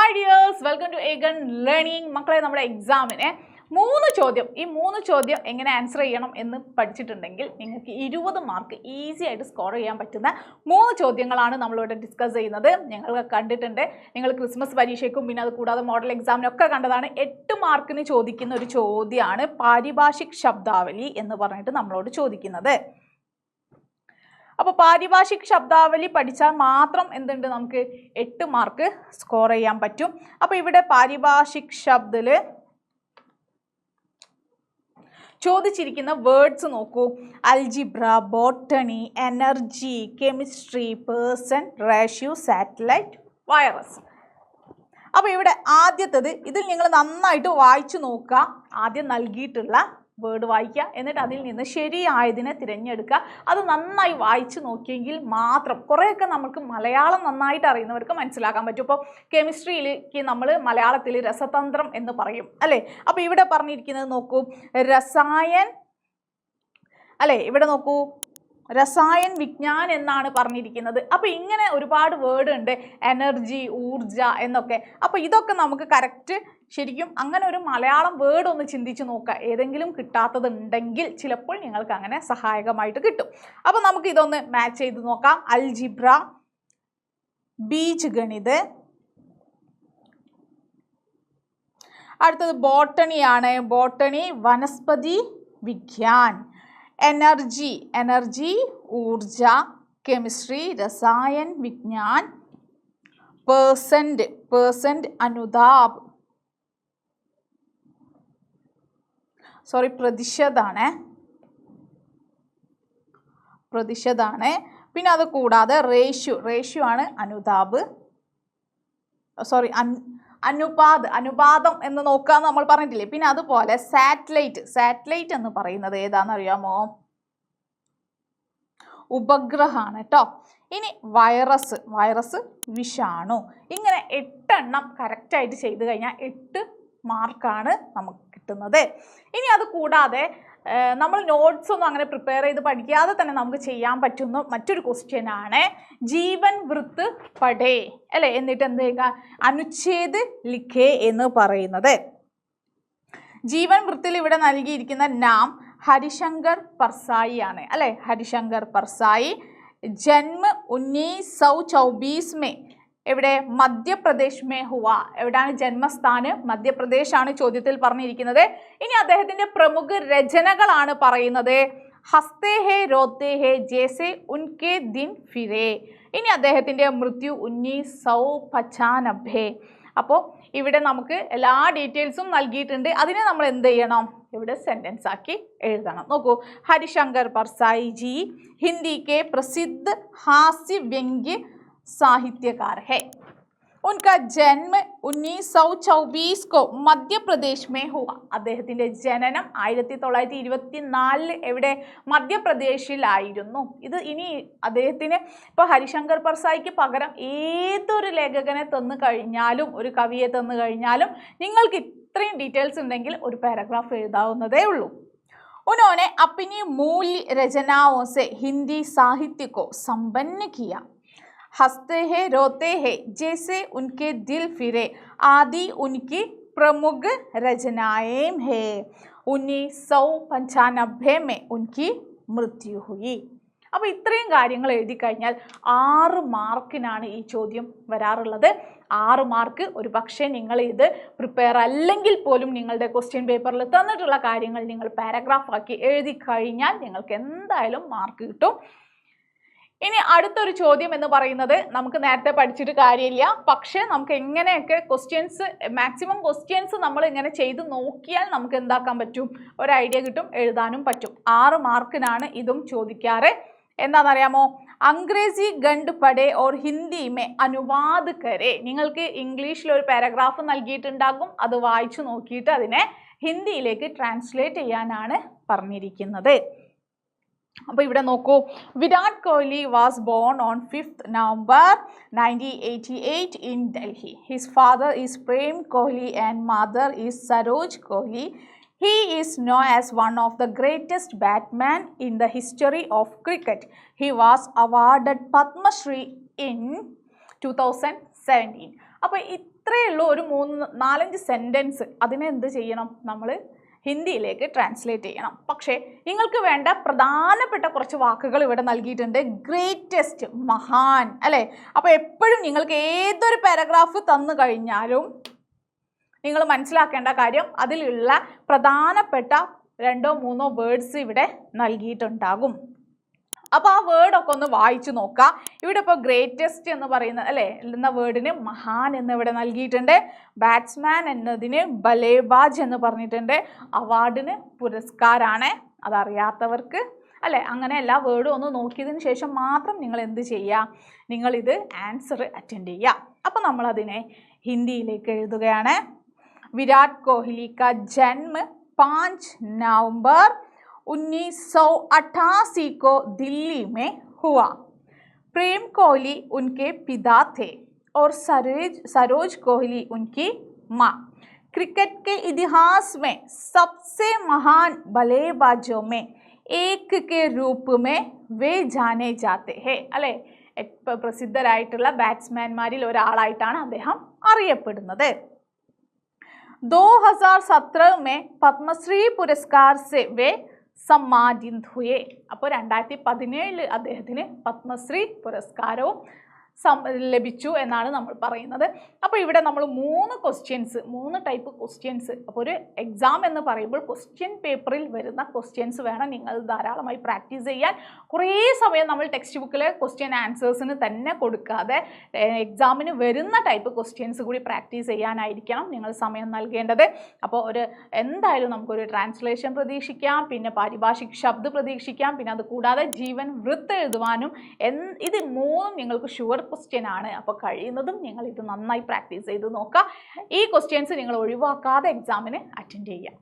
Hi dears, welcome to Aegon learning. മക്കളെ, നമ്മുടെ എക്സാമിന് 3 ചോദ്യം, ഈ 3 ചോദ്യം എങ്ങനെ ആൻസർ ചെയ്യണം എന്ന് പഠിച്ചിട്ടുണ്ടെങ്കിൽ നിങ്ങൾക്ക് 20 മാർക്ക് ഈസി ആയിട്ട് സ്കോർ ചെയ്യാൻ പറ്റുന്ന 3 ചോദ്യങ്ങളാണ് നമ്മളിവിടെ ഡിസ്കസ് ചെയ്യുന്നത്. ഞങ്ങൾ കണ്ടിട്ടുണ്ട്, നിങ്ങൾ ക്രിസ്മസ് പരീക്ഷയ്ക്കും പിന്നെ അത് കൂടാതെ മോഡൽ എക്സാമിനൊക്കെ കണ്ടതാണ്. 8 മാർക്കിന് ചോദിക്കുന്ന ഒരു ചോദ്യമാണ് പാരിഭാഷിക് ശബ്ദാവലി എന്ന് പറഞ്ഞിട്ട് നമ്മളോട് ചോദിക്കുന്നത്. അപ്പോൾ പാരിഭാഷിക് ശബ്ദാവലി പഠിച്ചാൽ മാത്രം എന്തുണ്ട്, നമുക്ക് 8 മാർക്ക് സ്കോർ ചെയ്യാൻ പറ്റും. അപ്പോൾ ഇവിടെ പാരിഭാഷിക് ശബ്ദത്തിൽ ചോദിച്ചിരിക്കുന്ന വേർഡ്സ് നോക്കൂ. Algebra, botany, energy, chemistry, person, ratio, satellite, virus. അപ്പോൾ ഇവിടെ ആദ്യത്തേത്, ഇതിൽ നിങ്ങൾ നന്നായിട്ട് വായിച്ചു നോക്കുക. ആദ്യം നൽകിയിട്ടുള്ള വേർഡ് വായിക്കുക, എന്നിട്ട് അതിൽ നിന്ന് ശരിയായതിനെ തിരഞ്ഞെടുക്കുക. അത് നന്നായി വായിച്ചു നോക്കിയെങ്കിൽ മാത്രം കുറേയൊക്കെ നമുക്ക് മലയാളം നന്നായിട്ട് അറിയുന്നവർക്ക് മനസ്സിലാക്കാൻ പറ്റും. ഇപ്പോൾ കെമിസ്ട്രിയിലേക്ക് നമ്മൾ മലയാളത്തിൽ രസതന്ത്രം എന്ന് പറയും അല്ലേ. അപ്പോൾ ഇവിടെ പറഞ്ഞിരിക്കുന്നത് നോക്കൂ, രസായൻ അല്ലേ, ഇവിടെ നോക്കൂ, രസായൻ വിജ്ഞാൻ എന്നാണ് പറഞ്ഞിരിക്കുന്നത്. അപ്പോൾ ഇങ്ങനെ ഒരുപാട് വേർഡ് ഉണ്ട്, എനർജി, ഊർജ എന്നൊക്കെ. അപ്പോൾ ഇതൊക്കെ നമുക്ക് കറക്റ്റ് ശരിക്കും അങ്ങനെ ഒരു മലയാളം വേർഡ് ഒന്ന് ചിന്തിച്ച് നോക്കുക. ഏതെങ്കിലും കിട്ടാത്തത് ഉണ്ടെങ്കിൽ ചിലപ്പോൾ നിങ്ങൾക്ക് അങ്ങനെ സഹായകമായിട്ട് കിട്ടും. അപ്പോൾ നമുക്ക് ഇതൊന്ന് മാച്ച് ചെയ്ത് നോക്കാം. അൽജിബ്ര, ബീജ് ഗണിത്. അടുത്തത് ബോട്ടണിയാണ്. ബോട്ടണി വനസ്പതി വിജ്ഞാൻ. എനർജി, എനർജി ഊർജ. കെമിസ്ട്രി രസായൻ വിജ്ഞാൻ. പേഴ്സൻറ്റ്, പേഴ്സൻറ്റ് അനുതാപ്, സോറി പ്രതിശതാണ്, പ്രതിശതാണ്. പിന്നെ അത് കൂടാതെ റേഷ്യോ, റേഷ്യോ ആണ് അനുതാപ്, സോറി അനുപാത്, അനുപാതം എന്ന് നോക്കാന്ന് നമ്മൾ പറഞ്ഞിട്ടില്ലേ. പിന്നെ അതുപോലെ സാറ്റലൈറ്റ്, സാറ്റലൈറ്റ് എന്ന് പറയുന്നത് ഏതാണെന്നറിയാമോ? ഉപഗ്രഹമാണ് കേട്ടോ. ഇനി വൈറസ്, വൈറസ് വിഷാണു. ഇങ്ങനെ 8 എണ്ണം കറക്റ്റായിട്ട് ചെയ്ത് കഴിഞ്ഞാൽ 8 മാർക്കാണ് നമുക്ക് കിട്ടുന്നത്. ഇനി അത് കൂടാതെ നമ്മൾ നോട്ട്സ് ഒന്നും അങ്ങനെ പ്രിപ്പയർ ചെയ്ത് പഠിക്കാതെ തന്നെ നമുക്ക് ചെയ്യാൻ പറ്റുന്ന മറ്റൊരു ക്വസ്റ്റ്യൻ ആണ് ജീവൻ വൃത്ത് പഠേ അല്ലേ. എന്നിട്ട് എന്ത് ചെയ്യുക, അനുച്ഛേദ് ലിഖേ എന്ന് പറയുന്നത്. ജീവൻ വൃത്തിൽ ഇവിടെ നൽകിയിരിക്കുന്ന നാം ഹരിശങ്കർ പർസായി ആണ് അല്ലേ. ഹരിശങ്കർ പർസായി. ജന്മ 1924 में എവിടെ, മധ്യപ്രദേശ് മേ ഹുവ. എവിടെയാണ് ജന്മസ്ഥാന്? മധ്യപ്രദേശ് ആണ് ചോദ്യത്തിൽ പറഞ്ഞിരിക്കുന്നത്. ഇനി അദ്ദേഹത്തിന്റെ പ്രമുഖ രചനകളാണ് പറയുന്നത്. ഹസ്തേ ഹേ രോത്തേ ഹേ ജേസെ ഉൻകെ ദിൻ ഫിരേ. ഇനി അദ്ദേഹത്തിന്റെ മൃത്യു 1995. അപ്പോൾ ഇവിടെ നമുക്ക് എല്ലാ ഡീറ്റെയിൽസും നൽകിയിട്ടുണ്ട്. അതിനെ നമ്മൾ എന്ത് ചെയ്യണം, ഇവിടെ സെന്റൻസ് ആക്കി എഴുതണം. നോക്കൂ, ഹരിശങ്കർ പർസായി ജി ഹിന്ദി के प्रसिद्ध हास्य व्यंग्य साहित्यकार है. उनका जन्म 1924 को मध्य प्रदेश में हुआ. അദ്ദേഹത്തിന്റെ ജനനം 1924 എവിടെ, മധ്യപ്രദേശിലായിരുന്നു. ഇത് ഇനി അദ്ദേഹത്തിന് ഇപ്പോൾ ഹരിശങ്കർ പർസായിക്ക് പകരം ഏതൊരു ലേഖകനെ തന്നു കഴിഞ്ഞാലും, ഒരു കവിയെ തന്നു കഴിഞ്ഞാലും നിങ്ങൾക്ക് ഇത്രയും ഡീറ്റെയിൽസ് ഉണ്ടെങ്കിൽ ഒരു പാരഗ്രാഫ് എഴുതാവുന്നതേ ഉള്ളൂ. उन्होंने अपनी मूल रचनाओं से हिंदी साहित्य को संपन्न किया. हंसते हैं रोते हैं जैसे उनके दिल फिरे आदि उनकी प्रमुख रचनाएं हैं. 1995 में उनकी मृत्यु हुई. അപ്പോൾ ഇത്രയും കാര്യങ്ങൾ എഴുതി കഴിഞ്ഞാൽ 6 മാർക്കിനാണ് ഈ ചോദ്യം വരാറുള്ളത്. 6 മാർക്ക്. ഒരു പക്ഷേ നിങ്ങൾ ഇത് പ്രിപ്പയർ അല്ലെങ്കിൽ പോലും നിങ്ങളുടെ ക്വസ്റ്റ്യൻ പേപ്പറിൽ തന്നിട്ടുള്ള കാര്യങ്ങൾ നിങ്ങൾ പാരഗ്രാഫ് ആക്കി എഴുതി കഴിഞ്ഞാൽ നിങ്ങൾക്ക് എന്തായാലും മാർക്ക് കിട്ടും. ഇനി അടുത്തൊരു ചോദ്യം എന്ന് പറയുന്നത് നമുക്ക് നേരത്തെ പഠിച്ചിട്ട് കാര്യമില്ല, പക്ഷേ നമുക്ക് എങ്ങനെയൊക്കെ ക്വസ്റ്റ്യൻസ്, മാക്സിമം ക്വസ്റ്റ്യൻസ് നമ്മൾ ഇങ്ങനെ ചെയ്ത് നോക്കിയാൽ നമുക്ക് എന്താക്കാൻ പറ്റും, ഒരു ഐഡിയ കിട്ടും, എഴുതാനും പറ്റും. 6 മാർക്കിനാണ് ഇതും ചോദിക്കാറ്. എന്താണെന്നറിയാമോ? അംഗ്രേസി ഗണ്ട് പഠേ ഓർ ഹിന്ദി മേ അനുവാദ് കരേ. നിങ്ങൾക്ക് ഇംഗ്ലീഷിൽ ഒരു പാരഗ്രാഫ് നൽകിയിട്ടുണ്ടാകും, അത് വായിച്ചു നോക്കിയിട്ട് അതിനെ ഹിന്ദിയിലേക്ക് ട്രാൻസ്ലേറ്റ് ചെയ്യാനാണ് പറഞ്ഞിരിക്കുന്നത്. അപ്പോൾ ഇവിടെ നോക്കൂ, Virat Kohli was born on 5th November 1988 in Delhi. His father is Prem Kohli and mother is Saroj Kohli. He is known as one of the greatest batsmen in the history of cricket. He was awarded Padma Shri in 2017. അപ്പോൾ ഇത്രയേ ഉള്ളൂ, ഒരു 4-5 sentence. അതിനെ എന്ത് ചെയ്യണം, നമ്മൾ ഹിന്ദിയിലേക്ക് translate ചെയ്യണം. പക്ഷേ നിങ്ങൾക്ക് വേണ്ട പ്രധാനപ്പെട്ട കുറച്ച് വാക്കുകൾ ഇവിടെ നൽകിയിട്ടുണ്ട്. ഗ്രേറ്റസ്റ്റ്, മഹാൻ, അല്ലേ? അപ്പോൾ എപ്പോഴും നിങ്ങൾക്ക് ഏതൊരു പാരഗ്രാഫ് തന്നു കഴിഞ്ഞാലും നിങ്ങൾ മനസ്സിലാക്കേണ്ട കാര്യം അതിലുള്ള പ്രധാനപ്പെട്ട 2-3 വേർഡ്സ് ഇവിടെ നൽകിയിട്ടുണ്ടാകും. അപ്പോൾ ആ വേർഡൊക്കെ ഒന്ന് വായിച്ചു നോക്കുക. ഇവിടെ ഇപ്പോൾ ഗ്രേറ്റസ്റ്റ് എന്ന് പറയുന്ന അല്ലേ എന്ന വേർഡിന് മഹാൻ എന്ന് ഇവിടെ നൽകിയിട്ടുണ്ട്. ബാറ്റ്സ്മാൻ എന്നതിന് ബലേബാജ് എന്ന് പറഞ്ഞിട്ടുണ്ട്. അവാർഡിന് പുരസ്കാരാണ്, അതറിയാത്തവർക്ക് അല്ലേ. അങ്ങനെ എല്ലാ വേർഡും ഒന്ന് നോക്കിയതിന് ശേഷം മാത്രം നിങ്ങൾ എന്ത് ചെയ്യുക, നിങ്ങളിത് ആൻസർ അറ്റൻഡ് ചെയ്യുക. അപ്പോൾ നമ്മളതിനെ ഹിന്ദിയിലേക്ക് എഴുതുകയാണ്. വിരാട് കോഹ്ലി കാ ജന്മ 5 नवंबर 1988 को दिल्ली में हुआ. प्रेम कोहली उनके पिता थे और सरोज कोहली उनकी माँ. क्रिकेट के इतिहास में सबसे महान बल्लेबाजों में एक के रूप में वे जाने जाते हैं. അല്ലേ, പ്രസിദ്ധരായിട്ടുള്ള ബാറ്റ്സ്മാൻമാരിൽ ഒരാളായിട്ടാണ് അദ്ദേഹം അറിയപ്പെടുന്നത്. 2017 में पद्मश्री पुरस्कार से वे सम्मानित हुए. അപ്പോൾ 2017 അദ്ദേഹത്തിന് പത്മശ്രീ പുരസ്കാരവും ലഭിച്ചു എന്നാണ് നമ്മൾ പറയുന്നത്. അപ്പോൾ ഇവിടെ നമ്മൾ 3 ടൈപ്പ് ക്വസ്റ്റ്യൻസ്. അപ്പോൾ ഒരു എക്സാം എന്ന് പറയുമ്പോൾ ക്വസ്റ്റ്യൻ പേപ്പറിൽ വരുന്ന ക്വസ്റ്റ്യൻസ് വേണം നിങ്ങൾ ധാരാളമായി പ്രാക്ടീസ് ചെയ്യാൻ. കുറേ സമയം നമ്മൾ ടെക്സ്റ്റ് ബുക്കിലെ ക്വസ്റ്റ്യൻ ആൻസേഴ്സിന് തന്നെ കൊടുക്കാതെ എക്സാമിന് വരുന്ന ടൈപ്പ് ക്വസ്റ്റ്യൻസ് കൂടി പ്രാക്ടീസ് ചെയ്യാനായിരിക്കണം നിങ്ങൾ സമയം നൽകേണ്ടത്. അപ്പോൾ എന്തായാലും നമുക്കൊരു ട്രാൻസ്ലേഷൻ പ്രതീക്ഷിക്കാം, പിന്നെ പാരിഭാഷിക് ശബ്ദ പ്രതീക്ഷിക്കാം, പിന്നെ അത് കൂടാതെ ജീവൻ വൃത്ത് എഴുതുവാനും ഇത് 3 നിങ്ങൾക്ക് ഷുവർ ക്വസ്റ്റ്യൻ ആണ്. അപ്പോൾ കഴിയുന്നതും നിങ്ങൾ ഇത് നന്നായി പ്രാക്ടീസ് ചെയ്ത് നോക്കുക. ഈ ക്വസ്റ്റ്യൻസ് നിങ്ങൾ ഒഴിവാക്കാതെ എക്സാമിന് അറ്റൻഡ് ചെയ്യുക.